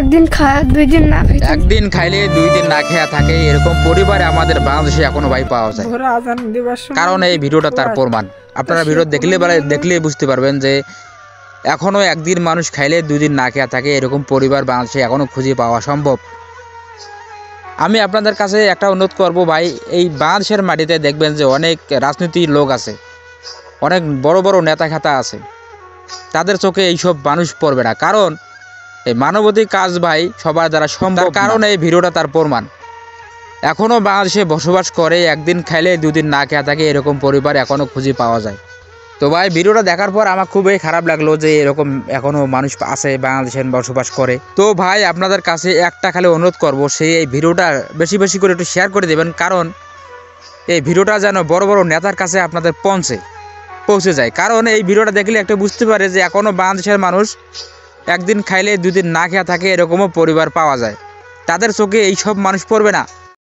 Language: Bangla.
একদিন খায় 2 দিন না খায়, একদিন খাইলে 2 দিন না খেয়ে থাকে এরকম পরিবার আমাদের বাংলাদেশে এখনো ভাই পাওয়া যায়। ভোরে আজান দিবার সময় কারণ এই ভিডিওটা তার প্রমাণ। আপনারা ভিডিও দেখলে বুঝতে পারবেন যে এখনো একদিন মানুষ খাইলে 2 দিন না খেয়ে থাকে এরকম পরিবার বাংলাদেশে এখনো খুঁজে পাওয়া সম্ভব। আমি আপনাদের কাছে একটা অনুরোধ করব ভাই, এই বাংলাদেশের মাটিতে দেখবেন যে অনেক রাজনৈতিক লোক আছে, অনেক বড় বড় নেতা খাতা আছে, তাদের চোখে এইসব মানুষ পড়বে না। কারণ এই মানবতার কাজ ভাই সবার দ্বারা সম্ভব, কারণ এই ভিডিওটা তার প্রমাণ। এখনও বাংলাদেশে বসবাস করে একদিন খাইলে 2 দিন না খেয়ে থাকে এরকম পরিবার এখনও খুঁজে পাওয়া যায়। তো ভাই ভিডিওটা দেখার পর আমার খুবই খারাপ লাগলো যে এরকম এখনও মানুষ আছে বাংলাদেশে বসবাস করে। তো ভাই আপনাদের কাছে একটা খালি অনুরোধ করব, সেই এই ভিডিওটা বেশি বেশি করে একটু শেয়ার করে দেবেন, কারণ এই ভিডিওটা যেন বড় বড় নেতার কাছে আপনাদের পৌঁছে যায়। কারণ এই ভিডিওটা দেখলে একটা বুঝতে পারে যে এখনও বাংলাদেশের মানুষ একদিন খাইলে 2 দিন না খেয়ে থাকে এরকমও পরিবার পাওয়া যায়, তাদের চোখে এইসব মানুষ পড়বে না।